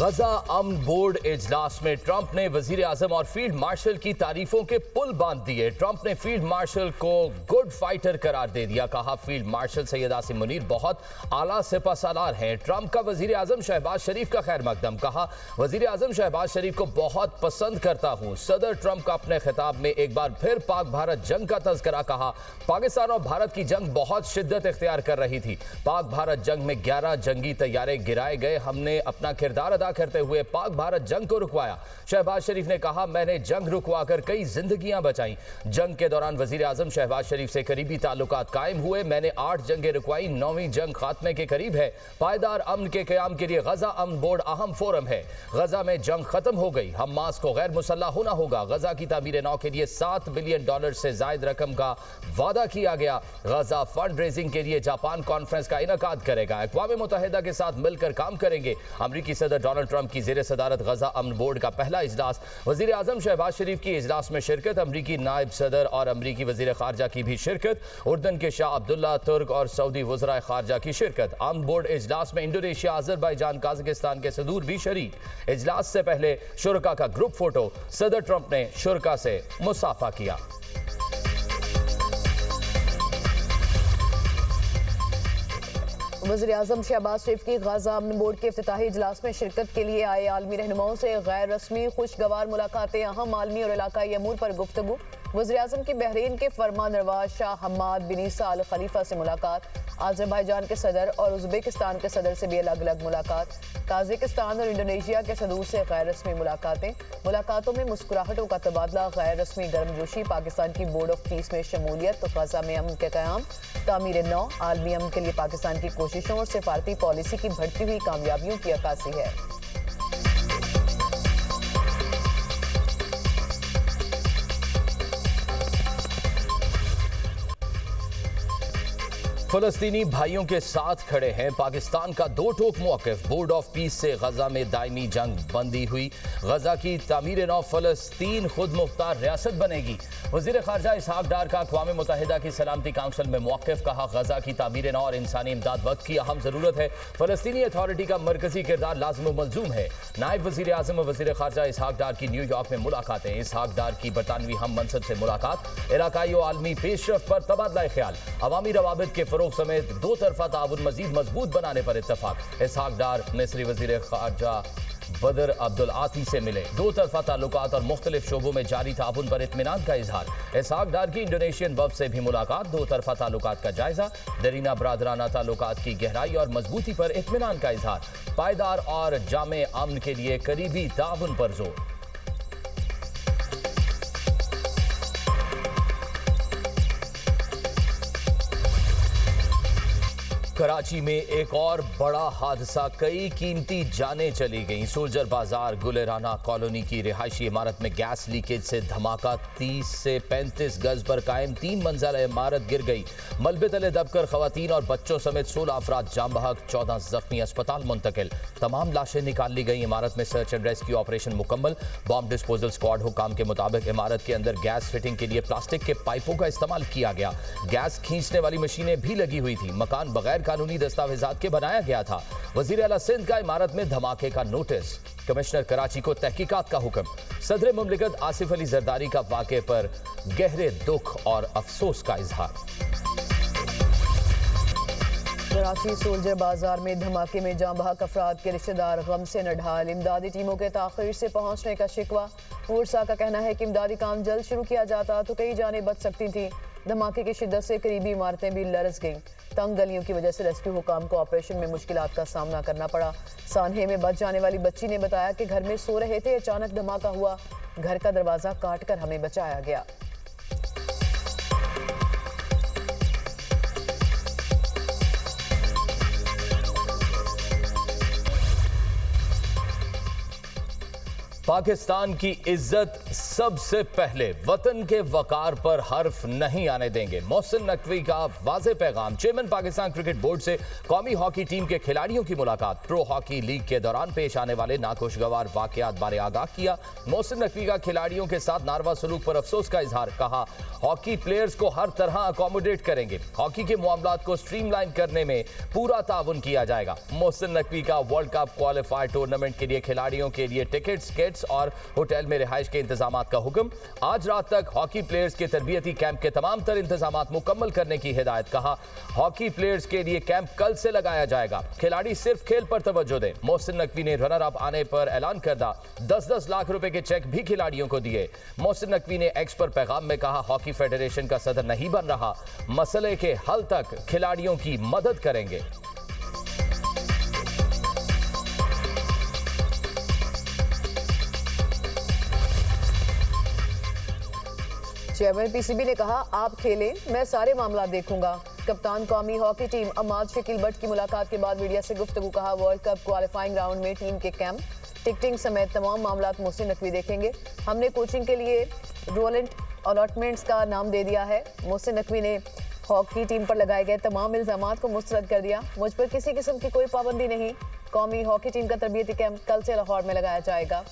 गजा अमन board इजलास में Trump ने वजीर आजम और फील्ड मार्शल की तारीफों के पुल बांध दिए। ट्रंप ने फील्ड मार्शल को गुड फाइटर करार दे दिया। कहा फील्ड मार्शल सैयद आसिम मुनीर बहुत आला सिपहसालार हैं। ट्रंप का वजीर आजम शहबाज शरीफ का खैर मकदम। कहा वजीर आजम शहबाज शरीफ को बहुत पसंद करता हूं। सदर ट्रंप का अपने खिताब में एक बार फिर पाक भारत जंग का तज़किरा। कहा पाकिस्तान और भारत की जंग बहुत शिद्दत इख्तियार कर रही थी। पाक भारत जंग में 11 जंगी तैयारे गिराए गए। हमने अपना किरदार अदा करते हुए पाक भारत जंग को रुकवाया। शहबाज शरीफ ने कहा मैंने जंग रुकवाकर कई जिंदगियां बचाई। जंग के दौरान वजीर आजम शहबाज शरीफ से करीबी ताल्लुकात कायम हुए। मैंने 8 जंगें रुकवाई। 9वीं जंग खात्मे के करीब है। पायदार अमन के क़याम के लिए गजा अमन बोर्ड अहम फोरम है। गजा में जंग खत्म हो गई। हमास को गैर मुसल्लह होना होगा। गजा की तामीर नौ के लिए $7 बिलियन से जायद रकम का वादा किया गया। गजा फंड रेजिंग के लिए जापान कॉन्फ्रेंस का इनकाद करेगा। अक़वाम मुत्तहिदा के साथ मिलकर काम करेंगे। अमरीकी सदर डोनाल्ड ट्रंप की ज़ेरे सदारत गजा अमन बोर्ड का पहला इजलास। वज़ीर आज़म शहबाज शरीफ की इजलास में शिरकत। अमरीकी नायब सदर और अमरीकी वज़ीर ख़ारजा की भी शिरकत। उर्दन के शाह अब्दुल्ला तुर्क और सऊदी वज़राए ख़ारजा की शिरकत। अमन बोर्ड इजलास में इंडोनेशिया, अज़रबैजान, काज़ाकिस्तान के सदूर भी शरीक। इजलास से पहले शुरका का ग्रुप फोटो। सदर ट्रंप ने शुरका से मुसाफा किया। वज़ीर आज़म शहबाज शरीफ की गजा अमन बोर्ड के इफ्तिताही इजलास में शिरकत के लिए आए आलमी रहनुमाओं से गैर रस्मी खुशगवार मुलाकातें। अहम आलमी और इलाकाई अमूर पर गुफ्तगू। वज़ीर आज़म की बहरीन के फरमानरवा शाह हमाद बिन ईसा अल खलीफा से मुलाकात। अज़रबैजान के सदर और उज़्बेकिस्तान के सदर से भी अलग अलग मुलाकात। काज़ाकिस्तान और इंडोनेशिया के सदूर से गैर रस्मी मुलाकातें। मुलाकातों में मुस्कुराहटों का तबादला, गैर रस्मी गर्मजोशी, पाकिस्तान की बोर्ड ऑफ पीस में शमूलियत, गजा में अमन के क़याम, तामीर नौ, आलमी अमन के लिए पाकिस्तान की कोशिशों और सिफारती पॉलिसी की बढ़ती हुई कामयाबियों की अक्कासी है। फलस्तीनी भाइयों के साथ खड़े हैं। पाकिस्तान का दो टोक मौक़िफ़। बोर्ड ऑफ पीस से गजा में दायमी जंग बंदी हुई। गजा की तामीर नौ फलस्तीन खुद मुख्तार रियासत बनेगी। वज़ीर ख़ारजा इसहाक़ डार का अक़वाम मुत्तहिदा की सलामती काउंसिल में मौक़िफ़। कहा गजा की तामीर नौ और इंसानी इमदाद वक्त की अहम ज़रूरत है। फ़लस्तीनी अथॉरिटी का मरकज़ी किरदार लाज़िम व मलज़ूम है। नायब वज़ीर आज़म व वज़ीर ख़ारजा इसहाक़ डार की न्यूयॉर्क में मुलाकातें। इसहाक़ डार की बरतानवी हम मनसब से मुलाकात। इलाकाई व आलमी पेशरफ़्त पर तबादला ख्याल। अवामी रवाबित के फ़रोग़ समेत दो तरफ़ा ताउन मज़ीद मजबूत बनाने पर इत्तफ़ाक़। इसहाक़ डार मिस्री वज़ीर ख़ारजा बदर अब्दुल आती से मिले। दो तरफ़ा ताल्लुकात और मुख्तलिफ शोबों में जारी ताउन पर इत्मीनान का इजहार। इसहाक़ डार की इंडोनेशियन वफ़द से भी मुलाकात। दो तरफ़ा ताल्लुकात का जायज़ा। दरीना बरादराना ताल्लुकात की गहराई और मजबूती पर इत्मीनान का इजहार। पायदार और जामे अमन के लिए करीबी ताउन पर जोर। कराची में एक और बड़ा हादसा, कई कीमती जानें चली गईं। सोल्जर बाजार गुलेराना कॉलोनी की रिहायशी इमारत में गैस लीकेज से धमाका। 30 से 35 गज पर कायम 3 मंजिला इमारत गिर गई। मलबे तले दबकर खवातीन और बच्चों समेत 16 अफराद जाम बहक, 14 जख्मी अस्पताल मुंतकिल। तमाम लाशें निकाल ली गई। इमारत में सर्च एंड रेस्क्यू ऑपरेशन मुकम्मल। बॉम्ब डिस्पोजल स्क्वाड हुकाम के मुताबिक इमारत के अंदर गैस फिटिंग के लिए प्लास्टिक के पाइपों का इस्तेमाल किया गया। गैस खींचने वाली मशीनें भी लगी हुई थी। मकान बगैर कानूनी दस्तावेजात के बनाया गया था। वजीर आला सिंध का इमारत में धमाके का नोटिस। कमिश्नर कराची को तहकीकात का हुक्म। सदर मुमलिकत आसिफ अली जरदारी का वाक़े पर गहरे दुख और अफसोस का इजहार। कराची सोल्जर बाजार में धमाके में जाम बहक अफराद के रिश्तेदार गम से नढाल। इमदादी टीमों के ताख़ीर से पहुंचने का शिकवा। पुरसा का कहना है कि इमदादी काम जल्द शुरू किया जाता तो कई जानें बच सकती थीं। धमाके की शिद्दत से करीबी इमारतें भी लरज़ गईं। तंग गलियों की वजह से रेस्क्यू हुकाम को ऑपरेशन में मुश्किलात का सामना करना पड़ा। सानहे में बच जाने वाली बच्ची ने बताया कि घर में सो रहे थे, अचानक धमाका हुआ। घर का दरवाज़ा काट कर हमें बचाया गया। पाकिस्तान की इज्जत सबसे पहले वतन के वकार पर हर्फ नहीं आने देंगे, मोहसिन नकवी का वाज़ेह पैगाम। चेयरमैन पाकिस्तान क्रिकेट बोर्ड से कौमी हॉकी टीम के खिलाड़ियों की मुलाकात। प्रो हॉकी लीग के दौरान पेश आने वाले नाखुशगवार वाकयात बारे आगाह किया। मोहसिन नकवी का खिलाड़ियों के साथ नारवा सलूक पर अफसोस का इजहार। कहा, हॉकी प्लेयर्स को हर तरह अकोमोडेट करेंगे, हॉकी के मामलात को स्ट्रीमलाइन करने में पूरा ताउन किया जाएगा। मोहसिन नकवी का वर्ल्ड कप क्वालिफायर टूर्नामेंट के लिए खिलाड़ियों के लिए टिकट्स, किट्स और होटल में रिहाइश के इंतजाम का हुक्म। आज रात तक हॉकी प्लेयर्स के तरबियती कैंप के तमाम तर इंतजाम मुकम्मल करने की हिदायत। कहा, हॉकी प्लेयर्स के लिए कैंप कल से लगाया जाएगा, खिलाड़ी सिर्फ खेल पर तवज्जो दें। मोहसिन नकवी ने रनर अप आने पर ऐलान करदा 10-10 लाख रुपए के चेक भी खिलाड़ियों को दिए। मोहसिन नकवी ने एक्स पर पैगाम में कहा, हॉकी फेडरेशन का सदर नहीं बन रहा, मसले के हल तक खिलाड़ियों की मदद करेंगे। चेयरमैन पीसीबी ने कहा, आप खेलें, मैं सारे मामला देखूंगा। कप्तान कौमी हॉकी टीम अमाद शकील भट्ट की मुलाकात के बाद मीडिया से गुफ्तगू। कहा, वर्ल्ड कप क्वालिफाइंग राउंड में टीम के कैंप, टिकटिंग समेत तमाम मामला मोहसिन नकवी देखेंगे। हमने कोचिंग के लिए रोलेंट अलॉटमेंट्स का नाम दे दिया है। मोहसिन नकवी ने हॉकी टीम पर लगाए गए तमाम इल्जामात को मुस्तरद कर दिया। मुझ पर किसी किस्म की कोई पाबंदी नहीं। कौमी हॉकी टीम का तरबियती कैंप कल से लाहौर में लगाया जाएगा।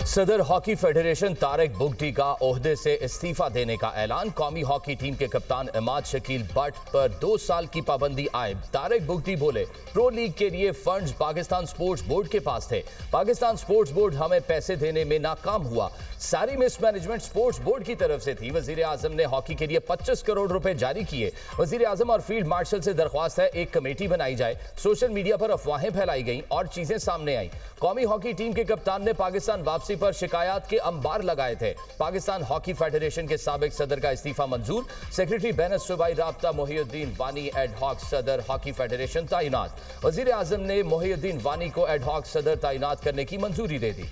सदर हॉकी फेडरेशन तारिक बुगटी का ओहदे से इस्तीफा देने का ऐलान। कौमी हॉकी टीम के कप्तान अमाद शकील भट्ट पर 2 साल की पाबंदी आए। तारिक बुगटी बोले, प्रो लीग के लिए फंड्स पाकिस्तान स्पोर्ट्स बोर्ड के पास थे, पाकिस्तान स्पोर्ट्स बोर्ड हमें पैसे देने में नाकाम हुआ, सारी मिसमैनेजमेंट स्पोर्ट्स बोर्ड की तरफ से थी। वजीर आजम ने हॉकी के लिए 25 करोड़ रुपए जारी किए। वजीर आजम और फील्ड मार्शल से दरख्वास्त है, एक कमेटी बनाई जाए। सोशल मीडिया पर अफवाहें फैलाई गई और चीजें सामने आई। कौमी हॉकी टीम के कप्तान ने पाकिस्तान वापसी पर शिकायत के अंबार लगाए थे। पाकिस्तान हॉकी फेडरेशन के साबिक सदर का इस्तीफा मंजूर। सेक्रेटरी बैनर सूबाई राब्ता मोहिउद्दीन वानी एड हॉक सदर हॉकी फेडरेशन तैनात। वजीर आजम ने मोहिउद्दीन वानी को एड हॉक सदर तैनात करने की मंजूरी दे दी।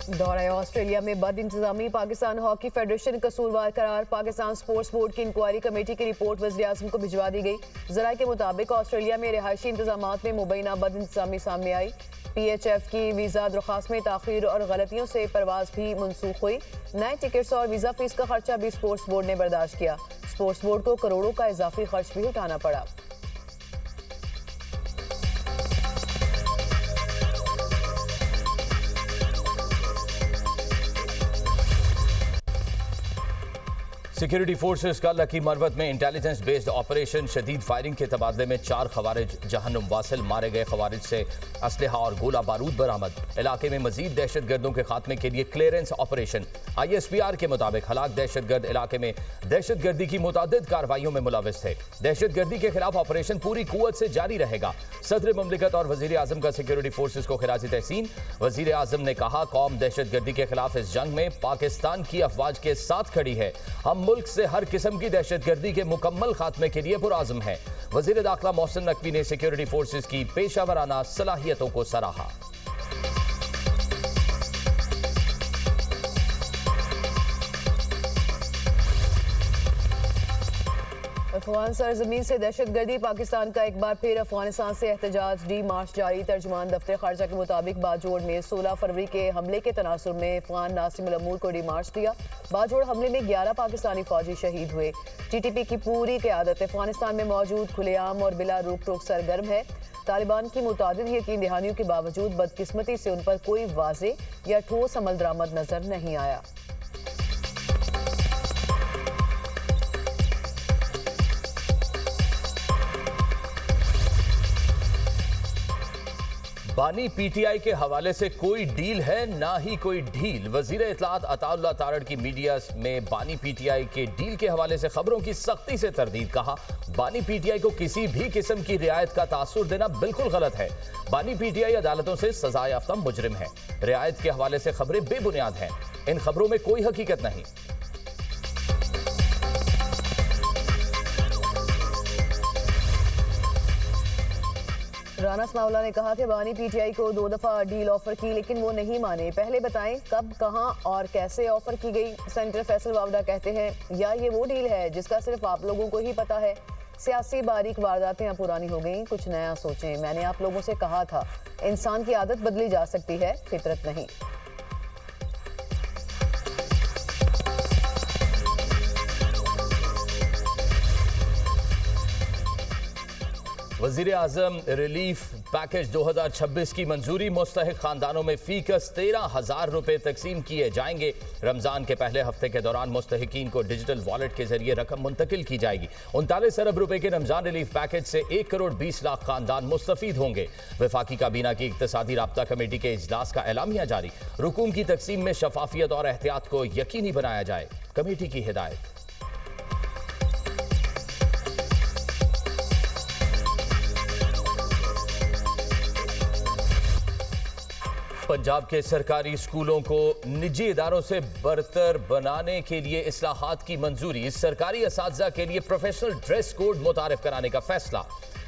दौरा ऑस्ट्रेलिया में बद इंतजामी, पाकिस्तान हॉकी फेडरेशन कसूरवार करार। पाकिस्तान स्पोर्ट्स बोर्ड की इंक्वायरी कमेटी की रिपोर्ट वज़ीर आज़म को भिजवा दी गई। ज़राए के मुताबिक ऑस्ट्रेलिया में रिहायशी इंतजामात में मुबैना बद इंतजामी सामने आई। PHF की वीज़ा दरख्वास्त में ताख़ीर और गलतियों से परवाज़ भी मनसूख हुई। नए टिकट्स और वीज़ा फीस का खर्चा भी स्पोर्ट्स बोर्ड ने बर्दाश्त किया। स्पोर्ट्स बोर्ड को करोड़ों का इजाफी खर्च भी उठाना पड़ा। सिक्योरिटी फोर्सेस का लकी मरवत में इंटेलिजेंस बेस्ड ऑपरेशन, शदीद फायरिंग के तबादले में 4 खवारिज जहन्नुम वासिल मारे गए। खवारिज से असलहा और गोला बारूद बरामद। इलाके में मजीद दहशतगर्दों के खात्मे के लिए क्लियरेंस ऑपरेशन। ISPR के मुताबिक हलाक दहशतगर्द इलाके में दहशतगर्दी की मुतादिद कार्रवाइयों में मुलविस थे। दहशतगर्दी के खिलाफ ऑपरेशन पूरी कुव्वत से जारी रहेगा। सदर मुमलिकत और वजीर आजम का सिक्योरिटी फोर्सेस को खिराज तहसीन। वजीर आजम ने कहा, कौम दहशतगर्दी के खिलाफ इस जंग में पाकिस्तान की अफवाज के साथ खड़ी है। हम मुल्क से हर किस्म की दहशतगर्दी के मुकम्मल खात्मे के लिए पुरआज़म है। वज़ीर दाखिला मोहसिन नकवी ने सिक्योरिटी फोर्सेस की पेशावराना सलाहियतों को सराहा। अफगान सरजमीन से दहशतगर्दी, पाकिस्तान का एक बार फिर अफगानिस्तान से एहतजाज। डी मार्च जारी। तर्जुमान दफ्तर खारजा के मुताबिक बाजोड़ में 16 फरवरी के हमले के तनासुर में अफगान नासिम अल-अमूर को डी मार्च दिया। बाजोड़ हमले में 11 पाकिस्तानी फौजी शहीद हुए। TTP की पूरी क़यादत अफगानिस्तान में मौजूद खुलेआम और बिला रोक टोक सरगर्म है। तालिबान की मुतादिद यकीन दहानियों के बावजूद बदकिस्मती से उन पर कोई वाज़ेह या ठोस अमल दरामद नजर नहीं आया। बानी PTI के हवाले से कोई डील है ना ही कोई ढील। वजीर इत्तलात अताउल्लाह तारड़ की मीडिया में बानी PTI के डील के हवाले से खबरों की सख्ती से तरदीद। कहा, बानी PTI को किसी भी किस्म की रियायत का तासुर देना बिल्कुल गलत है। बानी PTI अदालतों से सजा याफ्ता मुजरिम है। रियायत के हवाले से खबरें बेबुनियाद हैं। इन खबरों में कोई हकीकत नहीं। राना सनाउल्लाह ने कहा कि बानी पीटीआई को 2 दफा डील ऑफर की लेकिन वो नहीं माने। पहले बताएं कब, कहां और कैसे ऑफर की गई। सेनेटर फैसल वावडा कहते हैं या ये वो डील है जिसका सिर्फ आप लोगों को ही पता है। सियासी बारीक वारदातें अब पुरानी हो गई, कुछ नया सोचें। मैंने आप लोगों से कहा था इंसान की आदत बदली जा सकती है, फितरत नहीं। वजीर आजम रिलीफ पैकेज 2026 की मंजूरी। मुस्तहिक खानदानों में फीकस 13,000 रुपए तकसीम किए जाएंगे। रमजान के पहले हफ्ते के दौरान मुस्तहिकीन को डिजिटल वॉलेट के जरिए रकम मुंतकिल की जाएगी। 39 अरब रुपए के रमजान रिलीफ पैकेज से 1 करोड़ 20 लाख खानदान मुस्तफीद होंगे। वफाकी काबीना की इक्तसादी राब्ता कमेटी के इजलास का एलामिया जारी। रुकूम की तकसीम में शफाफियत और एहतियात को यकीनी बनाया जाए, कमेटी की हिदायत। पंजाब के सरकारी स्कूलों को निजी इदारों से बरतर बनाने के लिए इस्लाहात की मंजूरी। सरकारी असातिज़ा के लिए प्रोफेशनल ड्रेस कोड मुतारिफ कराने का फैसला।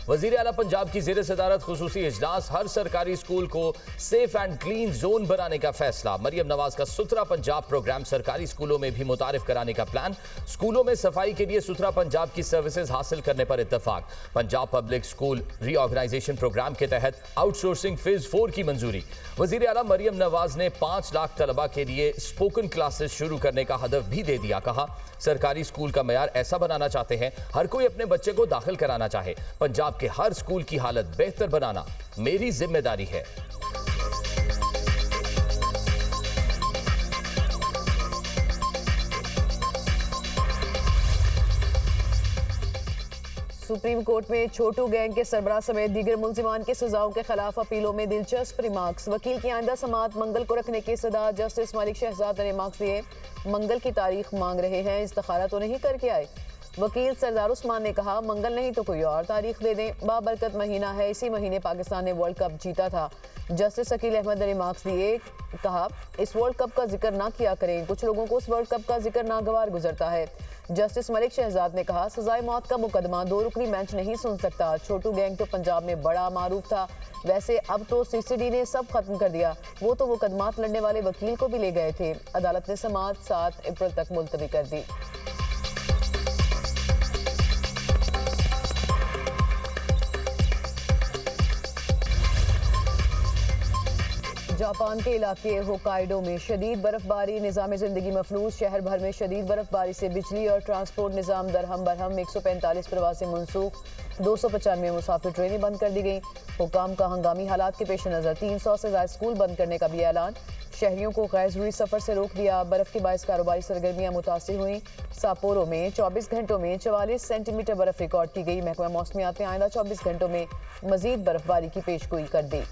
वजीर आला पंजाब की ज़ेर सदारत खुसूसी इजलास। हर सरकारी स्कूल को सेफ एंड क्लीन जोन बनाने का फैसला। मरियम नवाज का सुथरा पंजाब प्रोग्राम सरकारी स्कूलों में भी मुतारिफ कराने का प्लान। स्कूलों में सफाई के लिए सुथरा पंजाब की सर्विसेज हासिल करने पर इत्तफाक। Punjab public school reorganisation programme के तहत आउटसोर्सिंग फेज 4 की मंजूरी। वजीर आला मरियम नवाज ने 5 लाख तलबा के लिए स्पोकन क्लासेस शुरू करने का हदफ भी दे दिया। कहा सरकारी स्कूल का मयार ऐसा बनाना चाहते हैं हर कोई अपने बच्चे को दाखिल कराना चाहे। पंजाब के हर स्कूल की हालत बेहतर बनाना मेरी जिम्मेदारी है। सुप्रीम कोर्ट में छोटू गैंग के सरबराह समेत दीगर मुलजिमान के सजाओं के खिलाफ अपीलों में दिलचस्प रिमार्क्स। वकील की आइंदा समाअत मंगल को रखने की सदा। जस्टिस मलिक शहजाद ने रिमार्क्स दिए, मंगल की तारीख मांग रहे हैं, इस्तिखारा तो नहीं करके आए। वकील सरदार उस्मान ने कहा मंगल नहीं तो कोई और तारीख दे दें, बाबरकत महीना है, इसी महीने पाकिस्तान ने वर्ल्ड कप जीता था। जस्टिस शकील अहमद ने रिमार्क्स दिए, कहा इस वर्ल्ड कप का जिक्र ना किया करें, कुछ लोगों को उस वर्ल्ड कप का जिक्र नागवार गुजरता है। जस्टिस मलिक शहजाद ने कहा सजाए मौत का मुकदमा 2 रुकनी बेंच नहीं सुन सकता। छोटू गैंग तो पंजाब में बड़ा मारूफ था, वैसे अब तो सीसीडी ने सब खत्म कर दिया, वो तो मुकदमात लड़ने वाले वकील को भी ले गए थे। अदालत ने समाअत 7 अप्रैल तक मुलतवी कर दी। जापान के इलाके होकाइडो में शदीद बर्फबारी, निज़ाम ज़िंदगी मफलूज। शहर भर में शदीद बर्फबारी से बिजली और ट्रांसपोर्ट निज़ाम दरहम बरहम। 145 प्रवासी मनसूख, 295 मुसाफिर ट्रेनें बंद कर दी गई। हुकाम का हंगामी हालात के पेश नज़र 300 से ज़्यादा स्कूल बंद करने का भी ऐलान। शहरियों को गैर ज़रूरी सफ़र से रोक दिया। बर्फ़ के बायस कारोबारी सरगर्मियाँ मुतासिर हुई। सापोरो में 24 घंटों में 44 सेंटीमीटर बर्फ़ रिकॉर्ड की गई। महकमा मौसमियात ने आइंदा 24 घंटों में मज़ीद बर्फबारी की पेशगोई कर दी।